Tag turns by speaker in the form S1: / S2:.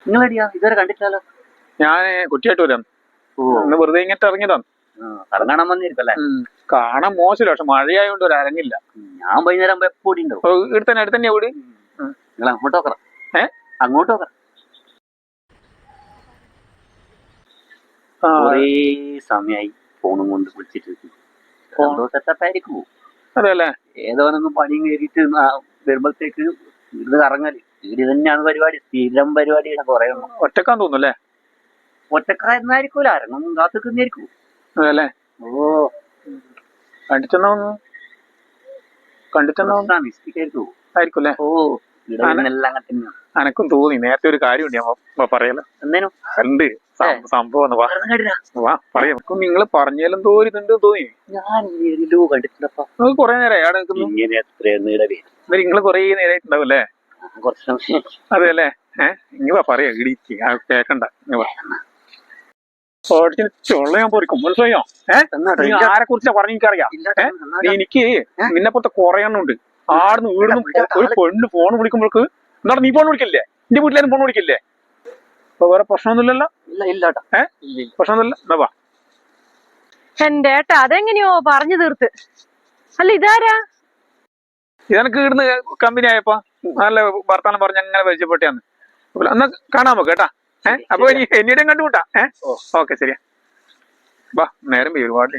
S1: നിങ്ങളെടിയാ ഇതുവരെ കണ്ടിട്ടാലോ?
S2: ഞാന് കുറ്റിയായിട്ട് വരാം. ഒന്ന് വെറുതെ ഇങ്ങോട്ട് ഇറങ്ങിയതാണ്.
S1: കറങ്ങാൻ വന്നിരിക്കല്ലേ?
S2: കാണാൻ മോശമില്ല, പക്ഷെ മഴയായോണ്ട് ഒരു അരങ്ങില്ല.
S1: ഞാൻ വൈകുന്നേരം എപ്പോഴും ഉണ്ടാവും.
S2: അടുത്തന്നെയാ വീട്.
S1: നിങ്ങൾ അങ്ങോട്ട് നോക്കണം. അങ്ങോട്ട് നോക്കണം. കൊറേ സമയായി ഫോണും കൊണ്ട് വിളിച്ചിട്ട്. സെറ്റപ്പായിരിക്കും.
S2: അതെല്ലേ?
S1: ഏതോനൊന്നും പണിയും കയറിയിട്ട് വരുമ്പോഴത്തേക്ക് ഇത് കറങ്ങല് ഇത് തന്നെയാണ് പരിപാടി. സ്ഥിരം പരിപാടിയുടെ കൊറേ
S2: ഒറ്റക്കാൻ തോന്നുന്നു.
S1: ഒറ്റക്കായിരുന്നായിരിക്കൂല, അരങ്ങൊന്നും കാത്തുക്കുന്നതായിരിക്കും.
S2: അതല്ലേ?
S1: ഓ
S2: കണ്ടിട്ടെന്നാ
S1: മിസ്റ്റേക്കായിരിക്കും.
S2: ആയിരിക്കും.
S1: ഓ ഇടവെല്ലാം അങ്ങനെ തന്നെയാണ്.
S2: എനക്കും തോന്നി നേരത്തെ ഒരു കാര്യമുണ്ട്, ഞാൻ പറയല.
S1: എന്തേനും
S2: ഉണ്ട് സംഭവം. പറയാം. നിങ്ങള് പറഞ്ഞാലും തോന്നിട്ടുണ്ട് തോന്നി.
S1: ഞാൻ കണ്ടിട്ടുണ്ടപ്പാ.
S2: കൊറേ നേരം
S1: ഇങ്ങനെ എത്ര
S2: നിങ്ങള് കൊറേ നേരമായിട്ടുണ്ടാവും അല്ലേ?
S1: കുറച്ച്.
S2: അതെ അല്ലേ? ഇങ്ങ പറയാ ഇടിക്ക് കേക്കണ്ട. ചൊള്ളയാൻ പോരിക്കും, മനസ്സിലായോ? ആരെ കുറിച്ചാ പറഞ്ഞ എനിക്കറിയാം. എനിക്ക് നിന്നെ പോലത്തെ കൊറേ എണ്ണം ഉണ്ട്. ആടുന്ന് വീടുന്നു ഒരു പെണ്ണ് ഫോൺ വിളിക്കുമ്പോൾക്ക് എന്താണ് നീ ഫോൺ വിളിക്കില്ലേ? എന്റെ വീട്ടിലാരും ഫോൺ വിളിക്കില്ലേ? അപ്പൊ വേറെ പ്രശ്നമൊന്നുമില്ലല്ലോ? പ്രശ്നമൊന്നുമില്ല. എന്നാ
S3: എന്റെ ഏട്ടാ അതെങ്ങനെയോ പറഞ്ഞു തീർത്ത്. അല്ല ഇതാരാ?
S2: ഇതെനക്ക് ഇവിടുന്ന് കമ്പനി ആയപ്പോ നല്ല വർത്താനം പറഞ്ഞ് അങ്ങനെ പരിചയപ്പെട്ടാന്ന്. എന്നാ കാണാൻ നോക്ക് കേട്ടാ. അപ്പൊ ഇനി എന്നീടും കണ്ടുകൂട്ടാ. ഓക്കെ ശരിയാ. വാ, നേരം ഒരുപാട്.